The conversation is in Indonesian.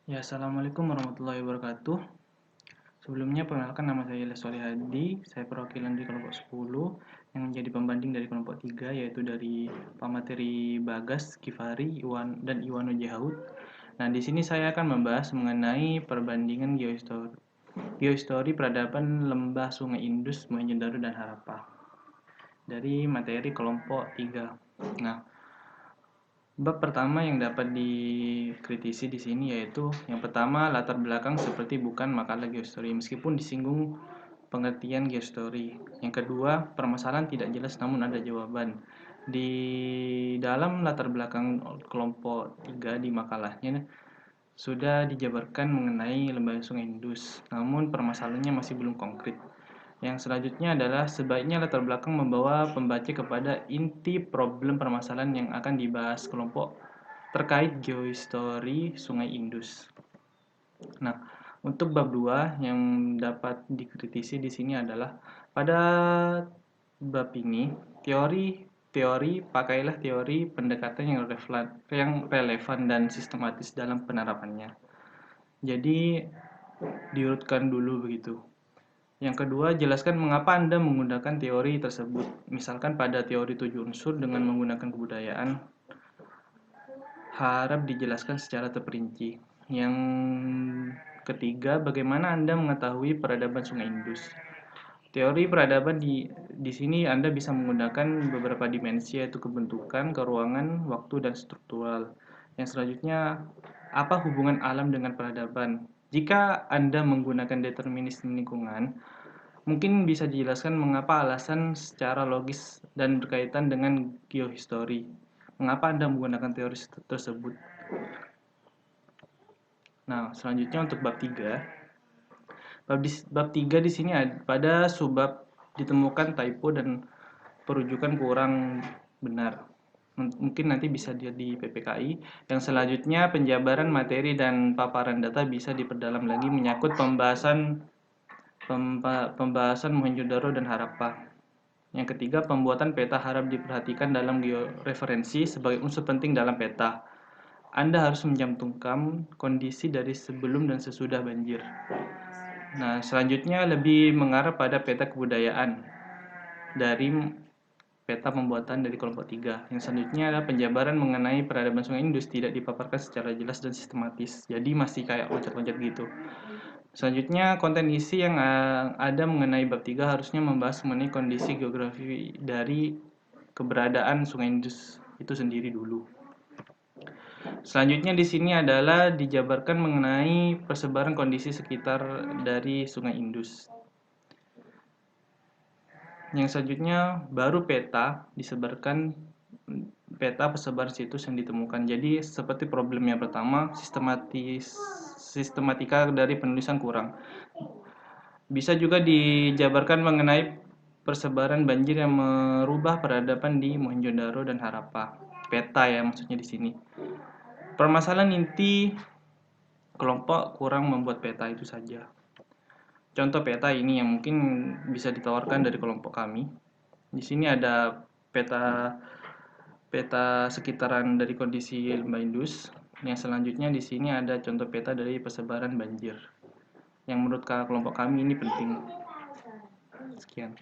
Ya, Assalamualaikum warahmatullahi wabarakatuh. Sebelumnya, perkenalkan nama saya Leswali Hadi. Saya perwakilan di kelompok 10 yang menjadi pembanding dari kelompok 3, yaitu dari pemateri Bagas, Kifari, Iwan, dan Iwano Jahaud. Nah, di sini saya akan membahas mengenai perbandingan geohistori peradaban lembah Sungai Indus, Mohenjo-daro, dan Harappa dari materi kelompok 3. Nah, bab pertama yang dapat dikritisi di sini yaitu yang pertama, latar belakang seperti bukan makalah geostory meskipun disinggung pengertian geostory. Yang kedua, permasalahan tidak jelas namun ada jawaban. Di dalam latar belakang kelompok 3 di makalahnya sudah dijabarkan mengenai lembah Sungai Indus, namun permasalahannya masih belum konkret. Yang selanjutnya adalah sebaiknya latar belakang membawa pembaca kepada inti problem permasalahan yang akan dibahas kelompok terkait geohistori Sungai Indus. Nah, untuk bab 2 yang dapat dikritisi di sini adalah pada bab ini pakailah teori pendekatan yang relevan dan sistematis dalam penerapannya. Jadi diurutkan dulu begitu. Yang kedua, jelaskan mengapa Anda menggunakan teori tersebut. Misalkan pada teori 7 unsur dengan menggunakan kebudayaan, harap dijelaskan secara terperinci. Yang ketiga, bagaimana Anda mengetahui peradaban Sungai Indus. Teori peradaban di sini Anda bisa menggunakan beberapa dimensi, yaitu kebentukan, keruangan, waktu, dan struktural. Yang selanjutnya, apa hubungan alam dengan peradaban? Jika Anda menggunakan determinisme lingkungan, mungkin bisa dijelaskan mengapa alasan secara logis dan berkaitan dengan geohistori. Mengapa Anda menggunakan teori tersebut? Nah, selanjutnya untuk bab 3. Bab 3 di sini pada subbab ditemukan typo dan perujukan kurang benar. Mungkin nanti bisa dilihat di PPKI. Yang selanjutnya penjabaran materi dan paparan data bisa diperdalam lagi menyangkut pembahasan Mohenjo-daro dan Harappa. Yang ketiga, pembuatan peta harap diperhatikan dalam georeferensi sebagai unsur penting dalam peta. Anda harus mencantumkan kondisi dari sebelum dan sesudah banjir. Nah, selanjutnya lebih mengarah pada peta kebudayaan dari peta pembuatan dari kelompok 3. Yang selanjutnya adalah penjabaran mengenai peradaban Sungai Indus tidak dipaparkan secara jelas dan sistematis. Jadi masih kayak loncat-loncat gitu. Selanjutnya, konten isi yang ada mengenai bab 3 harusnya membahas mengenai kondisi geografi dari keberadaan Sungai Indus itu sendiri dulu. Selanjutnya di sini adalah dijabarkan mengenai persebaran kondisi sekitar dari Sungai Indus. Yang selanjutnya baru peta disebarkan, peta persebaran situs yang ditemukan. Jadi seperti problem yang pertama, sistematika dari penulisan kurang. Bisa juga dijabarkan mengenai persebaran banjir yang merubah peradaban di Mohenjo-daro dan Harappa. Peta ya maksudnya di sini. Permasalahan inti kelompok kurang membuat peta itu saja. Contoh peta ini yang mungkin bisa ditawarkan dari kelompok kami. Di sini ada peta sekitaran dari kondisi lembah Indus. Yang selanjutnya di sini ada contoh peta dari persebaran banjir. Yang menurut kelompok kami ini penting. Sekian.